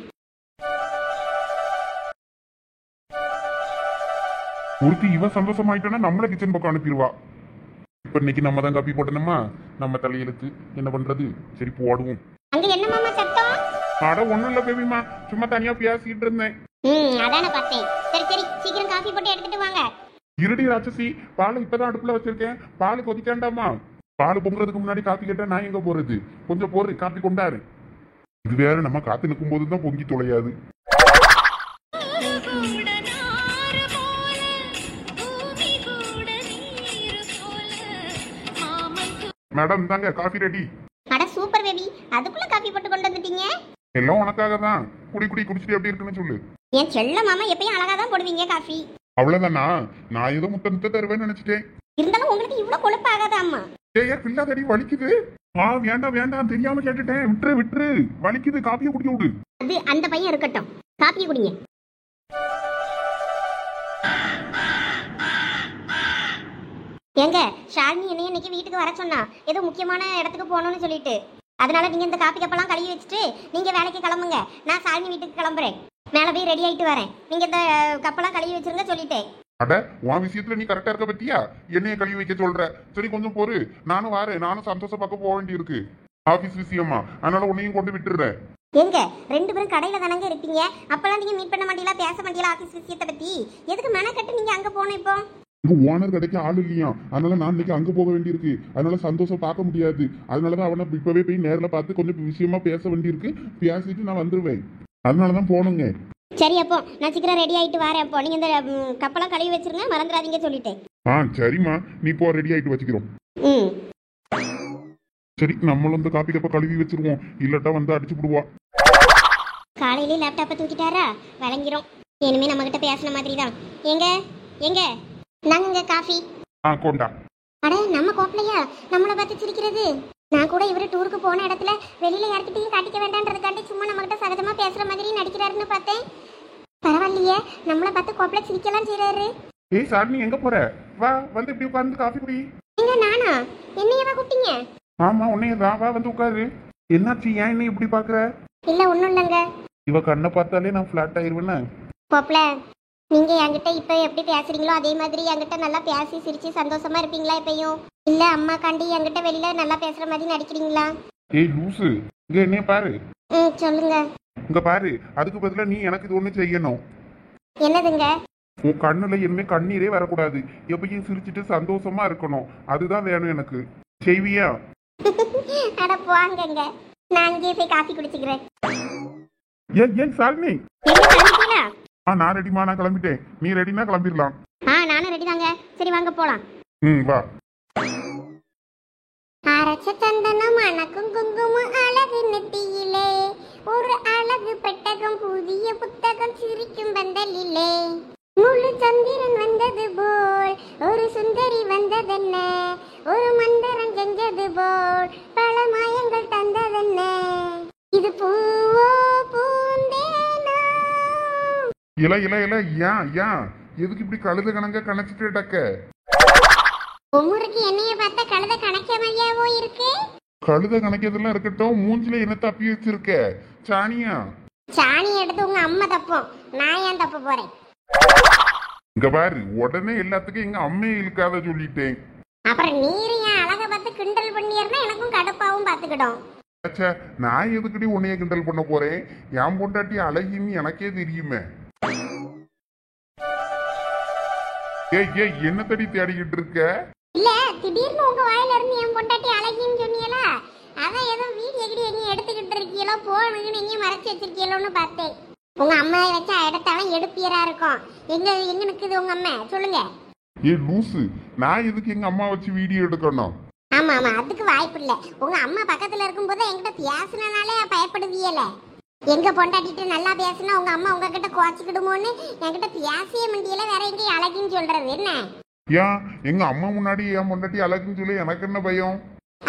ஒருத்தி இவன் சந்தோஷமாயிட்டானா நம்மள கிச்சன் பக்கம் அனுப்பிடுவா. இப்ப இன்னைக்கு நம்ம தான் காப்பி போட்டோமா, நம்ம தலையெழுத்து என்ன பண்றது. சரி போடுவோம். அங்க என்ன மாமா சத்தம்? அட ஒண்ணும் இல்ல பேபிமா, சும்மா தனியா பேசிட்டு இருந்தேன். அதானே பார்த்தேன். சரி சரி, சீக்கிரம் காபி போட்டு எடுத்துட்டு வாங்க. இருடி ராட்சசி, பால் இப்பதான் அடுப்புல வச்சிருக்கேன். பால் கொதிக்காண்டாமா? பால் பொங்குறதுக்கு முன்னாடி காப்பி கேட்டா நான் எங்க போறது? கொஞ்சம் போரு, காப்பி கொண்டாரு. இது வேற நம்ம காத்து நிற்கும் போதுதான் பொங்கி தொலையாது. மேடம் தாங்க காஃபி ரெடி. அட சூப்பர் பேபி, அதுக்குள்ள காபி போட்டு கொண்டு வந்துட்டீங்க. எல்லாம் உனக்காக தான். குடிச்சிட்டு எப்படி இருக்குன்னு சொல்லு. என் செல்ல மாமா எப்பயும் அழகா தான் போடுவீங்க காபி. அவ்வளவுதானா? நான் ஏதோ முத்த தருவேன்னு நினைச்சிட்டேன். இருந்தாலும் உங்களுக்கு இவ்வளவு கொழுப்பு ஆகாத அம்மா. ஏய் பிள்ளாதடி வலிக்குது. வேண்டாம் தெரியாம கேட்டுட்டேன். விட்டுரு வலிக்குது. காப்பியை குடிக்க விடு. அது அந்த பையன் இருக்கட்டும், காப்பியை குடிங்க. ஏங்க ஷாலினி என்னைய இன்னைக்கு வீட்டுக்கு வர சொன்னா, ஏதோ முக்கியமான இடத்துக்கு போகணும்னு சொல்லிட்டு. அதனால நீங்க இந்த காப்பி கப்பெல்லாம் கழுவி வச்சுட்டு நீங்க வேலைக்கு கிளம்புங்க. நான் ஷாலினி வீட்டுக்கு கிளம்புறேன். மேலே போய் ரெடி ஆயிட்டு வரேன். நீங்க இந்த கப்பெல்லாம் கழுவி வச்சிருங்க சொல்லிட்டேன். அட உன் விஷயத்துல நீ கரெக்டா இருக்க பத்தியா? என்னைய கழுவி வைக்க சொல்ற. சரி கொஞ்சம் போரு, நானும் வரேன். நானும் சந்தோஷ பார்க்க போக வேண்டி இருக்கு ஆபீஸ் விஷயமா. அதனால உன்னையும் கொண்டு விட்டுடுறேன். எங்க 2 பேரும் கடையில தானங்க இருப்பீங்க. அப்பெல்லாம் நீங்க மீட் பண்ண மாட்டீங்களா, பேச மாட்டீங்களா ஆபீஸ் விஷயத்தை பத்தி? எதுக்கு மெனக்கட்டு நீங்க அங்க போகணும்? இப்போ இங்க ஓனர் கடைக்கு ஆள் இல்லையா, அதனால நான் இன்னைக்கு அங்க போக வேண்டியிருக்கு. அதனால சந்தோஷம் பார்க்க முடியாது. அதனாலதான் அவனை இப்பவே போய் நேரில் பார்த்து கொஞ்சம் விஷயமா பேச வேண்டியிருக்கு. பேசிட்டு நான் வந்துருவேன். அதனாலதான் போகணுங்க. சரி, அப்போ நான் சீக்கிரம் ரெடி ஆயிட்டு வரேன். அப்போ நீங்க இந்த கப்பெல்லாம் கழுவி வச்சிருங்க, மறந்துடாதீங்க சொல்லிட்டேன். சரிம்மா, நீ போ, ரெடி ஆயிட்டு வச்சுக்கிறோம். சரி, நம்மளும் இந்த காப்பி கப்ப கழுவி வச்சிருவோம். இல்லட்டா வந்து அடிச்சு விடுவா. காலையிலே லேப்டாப்பை தூக்கிட்டாரா, வழங்கிரும். இனிமே நம்ம கிட்ட பேசின மாதிரி தான். எங்க நாங்க காஃபி கொண்டா. அட நம்ம கோப்பலையா நம்மளை பார்த்து சிரிக்கிறது. நான் கூட இவரு டூருக்கு போன இடத்துல வெளியில யார்கிட்டையும் காட்டிக்க வேண்டான்றதுக்காண்டி சும்மா நம்ம கிட்ட சகஜமா பேசுற மாதிரி நடிக்கிறாருன்னு பார்த்தேன். பரவாயில்லையே, நம்மளை பார்த்து கோப்பலை சிரிக்கலாம் செய்யறாரு. ஏய் சார், எங்க போற? வா, வந்து இப்படி உட்கார்ந்து காஃபி குடி. எங்க நானா? என்னையவா கூப்பிட்டீங்க? ஆமா உன்னையதான். வா வந்து உட்காரு. என்னாச்சு, ஏன் என்ன இப்படி பாக்குற? இல்ல ஒண்ணும் இல்லைங்க. இவ கண்ணை பார்த்தாலே நான் பிளாட் ஆயிருவேன்னு. கோப்பலை, நீங்க என்கிட்ட இப்ப எப்படி பேசுறீங்களோ அதே மாதிரி என்கிட்ட நல்லா பேசி சிரிச்சு சந்தோஷமா இருப்பீங்களா எப்பயும்? இல்ல அம்மா காண்டி என்கிட்ட வெளியில நல்லா பேசுற மாதிரி நடிக்கிறீங்களா? ஏய் லூசு, இங்க என்ன பாரு. சொல்லுங்க. இங்க பாரு, அதுக்கு பதிலா நீ எனக்கு இது ஒண்ணு செய்யணும். என்னதுங்க? உன் கண்ணுல இனிமே கண்ணீரே வரக்கூடாது. எப்பயும் சிரிச்சிட்டு சந்தோஷமா இருக்கணும். அதுதான் வேணும் எனக்கு. செய்வியா? அட போங்கங்க, நான் இங்கே போய் காஃபி குடிச்சுக்கிறேன். ஏன் சாலினி, எங்க கிளம்பிட்டீங்களா? நான் ரெடிமா, நான் கிளம்பிட்டேன். நீ ரெடினா கிளம்பிடலாம். நானும் ரெடி தாங்க. சரி வாங்க போலாம். வா. அரைச்ச சந்தனம் மணக்கும் குங்குமம் அழகு நெத்தியிலே, ஒரு அழகு பெட்டகம் புதிய புத்தகம் சிரிக்கும் பந்தலிலே, முழு சந்திரன் வந்தது போல் ஒரு சுந்தரி வந்ததென்ன, ஒரு மந்திரம் செஞ்சது போல் பல மாயங்கள் தந்ததென்ன, இது பூவோ பூந்தேனோ. இல இல இல, ஏன் எதுக்கு இப்படி கழுத கணங்க கணச்சிட்டு டக்க? உமுருக்கு என்னைய பார்த்தா கழுத கணக்க மாதிரியாவோ இருக்கு. கழுத கணக்கிறதுலாம் இருக்கட்டும், மூஞ்சில என்ன தப்பி வச்சிருக்க? சாணியா? சாணி எடுத்து உங்க அம்மா தப்போம், நான் ஏன் தப்ப போறேன்? இங்க பாரு, உடனே எல்லாத்துக்கும் எங்க அம்மையை இழுக்காத சொல்லிட்டேன். அப்புறம் நீர் என் அழக பார்த்து கிண்டல் பண்ணியிருந்தா எனக்கும் கடுப்பாவும் பாத்துக்கிடும். அச்சா, நான் எதுக்கடி உன்னைய கிண்டல் பண்ண போறேன்? என் பொண்டாட்டி அழகின்னு எனக்கே தெரியுமே. ஏய் என்ன தடி தேடிக்கிட்டு இருக்க? இல்ல, திடீர்னு உங்க வாயில இருந்து என் பொண்டாட்டி அழகின்னு சொன்னீங்களா, அதான் ஏதோ வீடியோ கிடி எங்க எடுத்துக்கிட்டு இருக்கீங்களோ, போனுங்கன்னு எங்கேயும் மறைச்சு வச்சிருக்கீங்களோன்னு பார்த்தேன். உங்க அம்மா வச்ச இடத்தாலும் எடுப்பியரா இருக்கும். எங்க நிக்குது உங்க அம்மா, சொல்லுங்க. ஏய் லூசு, நான் எதுக்கு எங்க அம்மா வச்சு வீடியோ எடுக்கணும்? ஆமா ஆமா, அதுக்கு வாய்ப்பு இல்ல. உங்க அம்மா பக்கத்துல இருக்கும்போது என்கிட்ட பேசினாலே பயப்படுவியல. எங்க பொண்டாட்டிட்டு நல்லா பேசினா உங்க அம்மா உங்ககிட்ட கோச்சிக்கிடுமோன்னு என்கிட்ட பேசிய மண்டியில வேற எங்கேயும் அழகின்னு சொல்றது என்ன? ஏன் எங்க அம்மா முன்னாடி என் பொண்டாட்டி அழகுன்னு சொல்லி எனக்கு என்ன பயம்?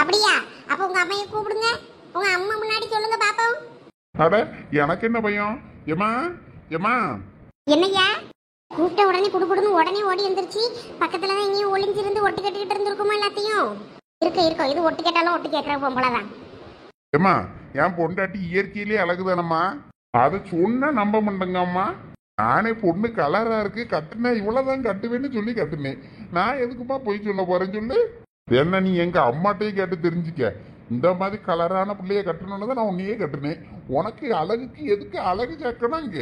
அப்படியா? அப்ப உங்க அம்மையை கூப்பிடுங்க, உங்க அம்மா முன்னாடி சொல்லுங்க பாப்போம். அட எனக்கு என்ன பயம்? ஏமா ஏமா. என்னையா கூப்பிட்ட உடனே குடுக்குடுன்னு உடனே ஓடி வந்துருச்சு. பக்கத்துல தான் எங்கேயும் ஒளிஞ்சிருந்து ஒட்டு கேட்டுக்கிட்டு இருந்திருக்குமா எல்லாத்தையும்? இருக்கும், இது ஒட்டு கேட்டாலும் ஒட்டு கேட்கற பொம்பளைதான். ஏமா, என் பொண்டாட்டி இயற்கையிலே அழகுதானம்மா. அதை சொன்னா நம்ப மாட்டேங்க அம்மா. நானே பொண்ணு கலரா இருக்கு கட்டுனேன், இவ்வளவுதான் கட்டுவேன்னு சொல்லி கட்டுனேன். நான் எதுக்குமா போய் சொல்ல போறேன்னு சொல்லு. என்ன நீ எங்க அம்மாட்டையே கேட்டு தெரிஞ்சுக்க. இந்த மாதிரி கலரான பிள்ளைய கட்டணும்னு தான் நான் உன்னையே கட்டுனேன். உனக்கு அழகுக்கு எதுக்கு அழகு சேர்க்கணும்? இங்க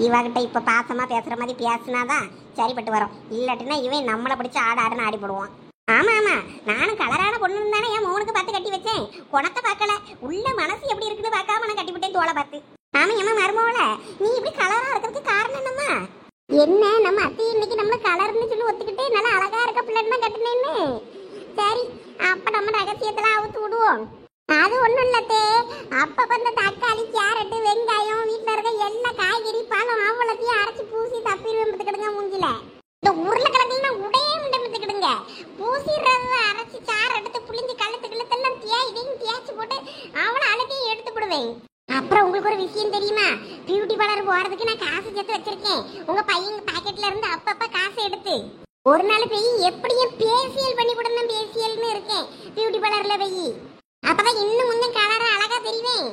இவகிட்ட இப்ப பாசமா பேசுற மாதிரி பேசினாதான் சரிப்பட்டு வரும். இல்லாட்டினா இவன் நம்மளை பிடிச்சி ஆடுன்னு ஆடி போடுவான். ஆமா ஆமா, நானும் கலரான பொண்ணு தானே என் மோனுக்கு பார்த்து கட்டி வச்சேன். குணத்தை பார்க்கல, உள்ள மனசு எப்படி இருக்குன்னு பார்க்காம நான் கட்டி விட்டேன் தோலை பார்த்து. ஆமா ஏமா மருமோல, நீ இப்படி கலரா இருக்கிறதுக்கு காரணம் என்னம்மா? என்ன நம்ம அத்தி இன்னைக்கு நம்ம கலர்னு சொல்லி ஒத்துக்கிட்டு நல்லா அழகா இருக்க பிள்ளைன்னு தான் கட்டினேன்னு. சரி, அப்ப நம்ம ரகசியத்தெல்லாம் அவுத்து விடுவோம். அது ஒண்ணும் இல்லத்தே, அப்ப இந்த தக்காளி கேரட்டு வெங்காயம் வீட்டுல இருக்க எல்லா காய்கறி பழம் அவ்வளோத்தையும் அரைச்சி பூசி தப்பிடுவேன் பார்த்துக்கிடுங்க மூஞ்சில. இந்த உருளைக்கிழங்குல உடையே முண்டை பூசிடுறத அரைச்சி சாறு எடுத்து புளிஞ்சு கழுத்துக்கெல்லாம் இதையும் தேய்ச்சி போட்டு அவளை அழுத்தையும் எடுத்து போடுவேன். அப்புறம் உங்களுக்கு ஒரு விஷயம் தெரியுமா? பியூட்டி பார்லர் போறதுக்கு நான் காசு சேர்த்து வச்சிருக்கேன். உங்க பையன் பாக்கெட்ல இருந்து அப்பப்ப காசு எடுத்து ஒரு நாள் போய் எப்படியும் பேசியல் பண்ணி கொடுத்தேன். பேசியல்னு இருக்கேன் பியூட்டி பார்லர்ல போய். அப்பதான் இன்னும் முன்ன கலரா அழகா தெரிவேன்.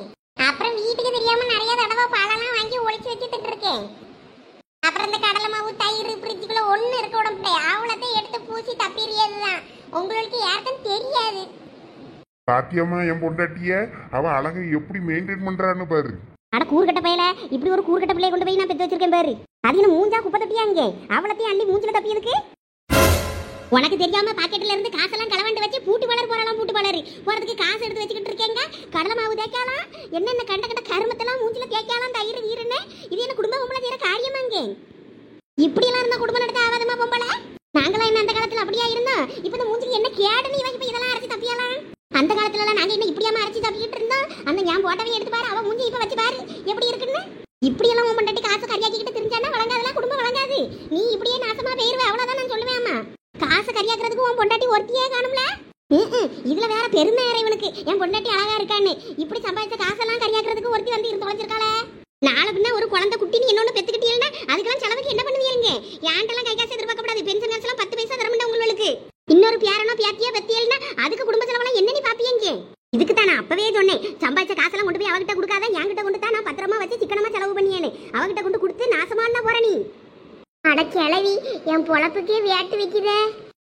அப்புறம் வீட்டுக்கு தெரியாம நிறைய தடவை பழம்லாம் வாங்கி ஒளிச்சு வச்சுட்டு இருக்கேன். அப்புறம் இந்த கடலை மாவு தயிர் ஃப்ரிட்ஜுக்குள்ள ஒண்ணு இருக்க உடம்பு அவ்வளோத்தையும் எடுத்து பூசி தப்பிடுறதுதான். உங்களுக்கு யாருக்கும் தெரியாது. பாத்தியம்மா என் பொண்டாட்டிய, அவ அழகை எப்படி மெயின்டைன் பண்றான்னு பாரு. அட கூறுகட்ட பையல, இப்படி ஒரு கூறுகட்ட பிள்ளைய கொண்டு போய் நான் பெத்து வச்சிருக்கேன் பாரு. அது என்ன மூஞ்சா குப்பை தொட்டியா? இங்கே அவ்வளோத்தையும் அள்ளி மூஞ்சில தப்பி இருக்கு. உனக்கு தெரியாம பாக்கெட்ல இருந்து காசெல்லாம் களவண்டு வச்சு பூட்டி வளர் போறலாம். பூட்டி வளர் போறதுக்கு காசு எடுத்து வச்சுக்கிட்டு இருக்கேங்க. கடலை மாவு தேய்க்கலாம், என்னென்ன கண்ட கண்ட கருமத்தெல்லாம் மூஞ்சில தேய்க்கலாம். தயிர் வீருன்னு இது என்ன குடும்ப பொம்பளை செய்யற காரியமாங்க? இப்படி எல்லாம் இருந்தா குடும்பம் நடத்த ஆகாதமா பொம்பளை? நாங்களாம் என்ன அந்த காலத்துல அப்படியா இருந்தோம்? இப்ப இந்த மூஞ்சிக்கு என்ன கேடுன்னு இவன் இப்ப இதெல்லாம் அரைச்சி தப்பியலாம். அந்த காலத்துல எல்லாம் நாங்க என்ன இப்படியாம அரைச்சி தப்பிக்கிட்டு இருந்தோம்? அந்த ஞான் போட்டவே எடுத்து பாரு, அவ மூஞ்சி இப்ப வச்சு பாரு எப்படி இருக்குன்னு. இப்படி எல்லாம் உன் பொண்டாட்டி காசு கரியாக்கிட்டு தெரிஞ்சானா வழங்காதெல்லாம் குடும்பம் வழங்காது. நீ இப்படியே நாசமா போயிருவ, அவ்வளவுதான் நான் சொல்லுவேன். அம்மா காசு கரியாக்குறதுக்கு உன் பொண்டாட்டி ஒருத்தியே காணும்ல. இதுல வேற பெருமை இவனுக்கு, என் பொண்டாட்டி அழகா இருக்கான்னு. இப்படி சம்பாதிச்ச காசெல்லாம் கரியாக்குறதுக்கு ஒருத்தி வந்து இருந்து தொலைச்சிருக்காளே. நாளை பின்ன ஒரு குழந்தை குட்டின்னு இன்னொன்னு பெத்துக்கிட்டீங்கன்னா அதுக்கெல்லாம் செலவுக்கு என்ன பண்ணுவீங்க? ஏன்ட்டெல்லாம் கை காசு எதிர்பார்க்கப்படாது. பென்ஷன் காசு எல்லாம் 10 பைசா தரமுண்டா உங்களுக்கு. இன்னொரு பேரனோ பேத்தியோ பெத்தியல்னா அதுக்கு குடும்ப செலவெல்லாம் என்ன நீ பாப்பீங்க? இதுக்கு தான் நான் அப்பவே சொன்னேன், சம்பாதிச்ச காசெல்லாம் கொண்டு போய் அவகிட்ட கொடுக்காத, என்கிட்ட கொண்டு தான் நான் பத்திரமா வச்சு சிக்கனமா செலவு பண்ணியேன்னு. அவகிட்ட கொண்டு கொடுத்து நாசமான போற நீ. அட கிளவி, என் பொழப்புக்கே வேட்டு வைக்குதே.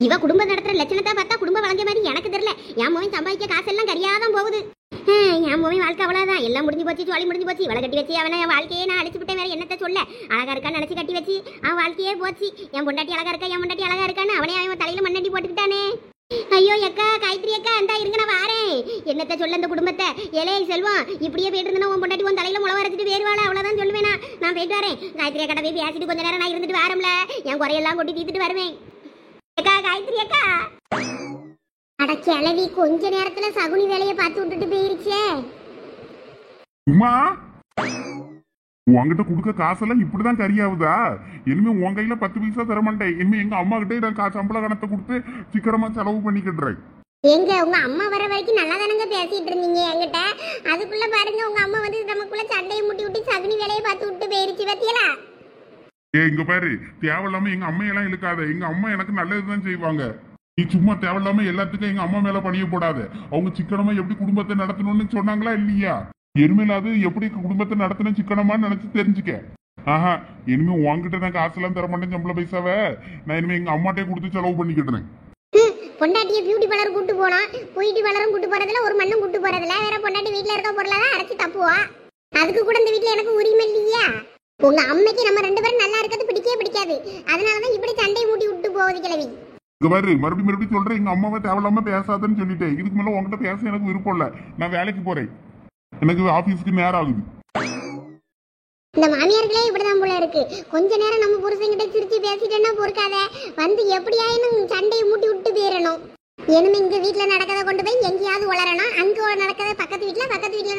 இவ குடும்பம் நடத்துற லட்சணத்தை பார்த்தா குடும்பம் வழங்க மாதிரி எனக்கு தெரியல. என் மகன் சம்பாதிக்க காசெல்லாம் கரியாதான் போகுது. என் மூவி வாழ்க்கை அவ்வளவுதான், எல்லாம் முடிஞ்சு போச்சு, சோழி முடிஞ்சு போச்சு. இவளை கட்டி வச்சு அவனை என் வாழ்க்கையே நான் அழிச்சு விட்டேன். வேற என்னத்த சொல்ல? அழகா இருக்கான்னு நினைச்சு கட்டி வச்சு அவன் வாழ்க்கையே போச்சு. என் பொண்டாட்டி அழகா இருக்கா, என் பொண்டாட்டி அழகா இருக்கான்னு அவனே அவன் தலையில மண்ணடி போட்டுக்கிட்டானே. ஐயோ அக்கா, காயத்ரி அக்கா, அந்த இருங்க நான் வாரேன். என்னத்த சொல்ல இந்த குடும்பத்தை? ஏலே செல்வம், இப்படியே போயிட்டு இருந்தா உன் பொண்டாட்டி உன் தலையில முளவ அரைச்சிட்டு வேறுவாள, அவ்வளவுதான் சொல்லுவேனா. நான் போயிட்டு வரேன். காயத்ரி அக்கா போய் பேசிட்டு கொஞ்ச நேரம் நான் இருந்துட்டு வரேன்ல, என் குறையெல்லாம் கொட்டி தீத்துட்டு வருவேன். அக்கா, காயத்ரி அக்கா. அட கிளவி, கொஞ்ச நேரத்துல சகுனி வேலையை பார்த்து விட்டுட்டு போயிருச்சே. உமா, உங்ககிட்ட கொடுக்க காசெல்லாம் இப்படிதான் கரியாவுதா? இனிமே உன் கையில 10 பைசா தர மாட்டேன். இனிமே எங்க அம்மா கிட்டே நான் சம்பள கணத்தை கொடுத்து சீக்கிரமா செலவு பண்ணிக்கிடுறேன். எங்க உங்க அம்மா வர வரைக்கும் நல்லா தானங்க பேசிட்டு இருந்தீங்க என்கிட்ட. அதுக்குள்ள பாருங்க உங்க அம்மா வந்து நமக்குள்ள சண்டையை முட்டி விட்டு சகுனி வேலையை பார்த்து விட்டு போயிருச்சு பத்தியலா. இங்க பாரு, தேவையில்லாம எங்க அம்மையெல்லாம் இழுக்காத. எங்க அம்மா எனக்கு நல்லதுதான் செய்வாங்க. நீ சும்மா தேவையில்லாம எல்லாத்துக்கும் எங்க அம்மா மேல பணிய போடாத. அவங்க சிக்கனமா எப்படி குடும்பத்தை நடத்தணும்னு சொன்னாங்களா இல்லையா? இனிமேலாவது எப்படி குடும்பத்தை நடத்தணும் சிக்கனமான்னு நினைச்சு தெரிஞ்சுக்க. ஆஹா, இனிமே உங்ககிட்ட நான் காசெல்லாம் தர மாட்டேன். சம்பள பைசாவை நான் இனிமே எங்க அம்மாட்டே கொடுத்து செலவு பண்ணிக்கிட்டேன். பொண்டாட்டியை பியூட்டி பார்லர் கூட்டு போனா, பியூட்டி பார்லரும் கூட்டு போறதுல ஒரு மண்ணும் கூட்டு போறதுல, வேற பொண்டாட்டி வீட்டுல இருக்க பொருளாதான் அரைச்சு தப்புவா. அதுக்கு கூட இந்த வீட்டுல எனக்கு உரிமை இல்லையா? உங்க அம்மைக்கு நம்ம 2 பேரும் நல்லா இருக்கிறது பிடிக்கவே பிடிக்காது. அதனாலதான் இப்படி சண்டை மூட்டி விட்டு போகுது கிழவி. இங்க பாரு, மறுபடியும் சொல்றேன், எங்க அம்மாவை தேவையில்லாம பேசாதன்னு சொல்லிட்டேன். இதுக்கு மேல உங்ககிட்ட பேச எனக்கு விருப்பம் இல்ல. நான் வேலைக்கு போறேன், எனக்கு ஆபீஸ்க்கு நேரம் ஆகுது. இந்த மாமியார்களே இப்படிதான் போல இருக்கு. கொஞ்ச நேரம் நம்ம புருஷன்கிட்ட சிரிச்சு பேசிட்டேன்னா பொறுக்காத, வந்து எப்படியாயினும் சண்டையை மூட்டி விட்டு போயிடணும். இனிமே இங்க வீட்டுல நடக்கதை கொண்டு போய் எங்கேயாவது வளரணும். அங்க நடக்கதை பக்கத்து வீட்டுல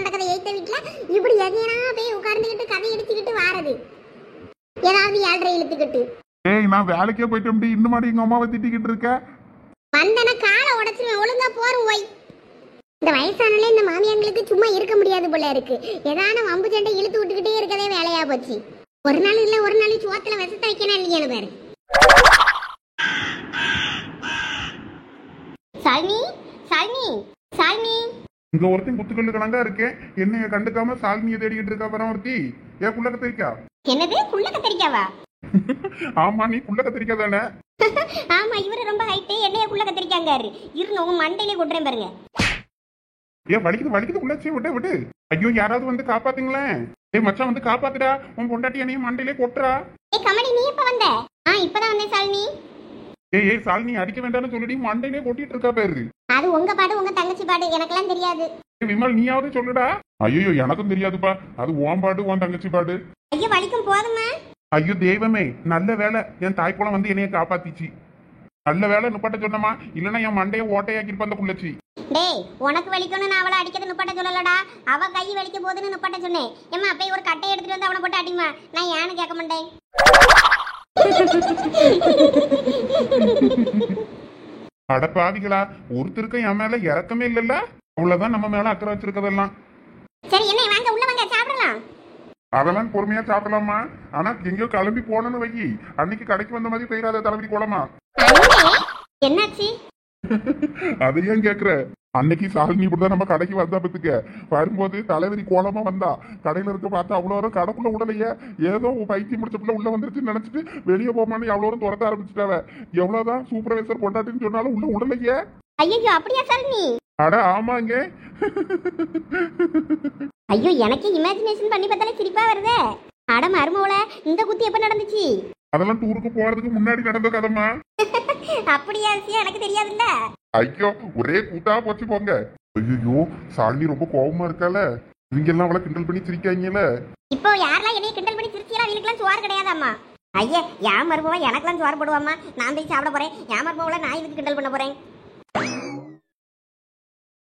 நடக்கதை எய்த்த வீட்டுல, இப்படி எதையா போய் உட்கார்ந்துக்கிட்டு கதை எடுத்துக்கிட்டு வாரது, ஏதாவது 7:30 இழுத்துக்கிட்டு. ஏய், நான் வேலைக்கே போயிட்டு இன்னும் மாடி எங்க அம்மாவை திட்டிக்கிட்டு இருக்க. வந்தன காலை உடைச்சிருவேன், ஒழுங்கா போரும் போய். இந்த வயசானாலே இந்த மாமியாங்களுக்கு சும்மா இருக்க முடியாது போல இருக்கு. ஏதான வம்பு சண்டை இழுத்து விட்டுக்கிட்டே இருக்கதே வேலையா போச்சு. ஒரு நாள் இல்ல ஒரு நாள் சோத்துல விஷத்தை வைக்கணும் இல்லையானு பாரு. சாலினி, சாலினி, சாலினி. இங்க ஒருத்தன் குத்துக்கல்லு கணங்கா இருக்கேன். என்னைய கண்டுக்காம சாலினியை தேடிக்கிட்டு இருக்கா பாரு ஒருத்தி. ஏன் குள்ள கத்திரிக்கா? என்னது குள்ள கத்திரிக்காவா? ஆமா, நீ குள்ள கத்திரிக்கா தானே? ஆமா, இவரு ரொம்ப ஹைட், என்னைய குள்ள கத்திரிக்காங்காரு. இருங்க உங்க மண்டையிலே கொட்டுறேன் பாருங்க. ஏன் வலிக்குது உள்ளாச்சி, விட்டு விட்டு. ஐயோ, யாராவது வந்து காப்பாத்துங்களேன். ஏய் மச்சான், வந்து காப்பாத்துடா. உன் பொண்டாட்டி என்னையும் மண்டையிலே கொட்டுறா. ஏய் கமலி, நீ எப்ப வந்த? இப்பதான் வந்தேன் சாலினி. ஏய் சாலினி, அடிக்க வேண்டாம்னு சொல்லிட்டு மண்டையிலே கொட்டிட்டு இருக்கா பேரு. அது உங்க பாடு, உங்க தங்கச்சி பாடு, எனக்கெல்லாம் தெரியாது. விமல், நீயாவது சொல்லுடா. ஐயோ, எனக்கும் தெரியாதுப்பா. அது உன் பாடு, உன் தங்கச்சி பாடு. ஐயோ வலிக்கும் போதுமா? ஐயோ தெய்வமே, நல்ல வேலை என் தாய்க்குளம் வந்து என்னைய காப்பாத்திச்சு. நல்ல வேலை நுப்பாட்ட சொன்னமா, இல்லன்னா என் மண்டைய ஓட்டையாக்கிருப்ப அந்த குள்ளச்சி. டேய், உனக்கு வலிக்கணும்னு அவளை அடிக்கிறது நுப்பாட்ட சொல்லலடா. அவ கை வலிக்க போதுன்னு நுப்பாட்ட சொன்னேன். ஏமா அப்பயே ஒரு கட்டையை எடுத்துட்டு வந்து அவனை போட்டு அடிமா. நான் ஏன்னு கேட்க மாட்டேன். அடப்பாவிகளா, ஒருத்தருக்கும் என் மேல இறக்கமே இல்லல்ல. அவ்வளவுதான் நம்ம மேல அக்கறை வச்சிருக்கதெல்லாம். சரி, என்ன வாங்க, உள்ள வாங்க, சாப்பிடலாம். அதெல்லாம் பொறுமையா சாப்பிடலாமா? ஆனா எங்கேயோ கிளம்பி போனன்னு வை. அன்னைக்கு கடைக்கு வந்த மாதிரி போயிடாத தலைவரி கோலமா. என்னாச்சு? அதை ஏன் கேக்குற? அன்னைக்கு சாலினி இப்படிதான் நம்ம கடைக்கு வந்தா பத்துக்க. வரும்போது தலைவரி கோலமா வந்தா. கடையில இருக்க பார்த்தா அவ்வளோ கடைக்குள்ள விடலையே. ஏதோ பைத்தியம் முடிச்ச பிள்ளை உள்ள வந்துருச்சுன்னு நினைச்சிட்டு வெளியே போமான்னு அவ்வளோ துரத்த ஆரம்பிச்சுட்டாவ. எவ்வளவுதான் சூப்பர்வைசர் பொண்டாட்டின்னு சொன்னாலும் உள்ள விடலையே. ஐயோ, அப்படியா சாலினி? அட ஆமாங்க. ஐயோ, எனக்கு இமேஜினேஷன் பண்ணி பார்த்தாலே சிரிப்பா வருதே. அட மருமவள, இந்த குத்து எப்ப நடந்துச்சு? அதெல்லாம் டூருக்கு போறதுக்கு முன்னாடி நடந்த கதைமா. அப்படியா விஷயம்? எனக்கு தெரியாதுல்ல. ஐயோ, ஒரே கூட்டா போச்சு போங்க. ஐயோ, சாலினி ரொம்ப கோபமா இருக்கால. இவங்க எல்லாம் அவளை கிண்டல் பண்ணி சிரிக்காங்கல்ல. இப்போ யாரெல்லாம் என்னைய கிண்டல் பண்ணி சிரிச்சியா? அவங்களுக்குலாம் சோறு கிடையாதாம்மா. ஐயா, ஏன் மருமவ எனக்கெல்லாம் சோறு போடுவாமா? நான் போய் சாப்பிட போறேன். ஏன் மருமவள நான் இதுக்கு கிண்டல் பண்ண போறேன்?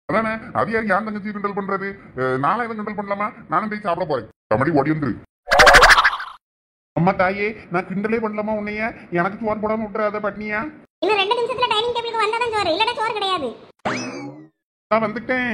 அதானே, அது யார் யார் தங்கச்சி கிண்டல் பண்றது? நானும் எதுவும் கிண்டல் பண்ணலாமா? நானும் போய் சாப்பிட போறேன். கபடி ஓடி வந்துரு. அம்மா தாயே, நான் கிண்டலே பண்ணலாமா உன்னைய? எனக்கு சோறு போடாம விட்டுறாத பட்னியா. இன்னும் 2 நிமிஷத்துல டைனிங் டேபிளுக்கு வந்தாதான் சோறு, இல்லடா சோறு கிடையாது. நான் வந்துட்டேன்.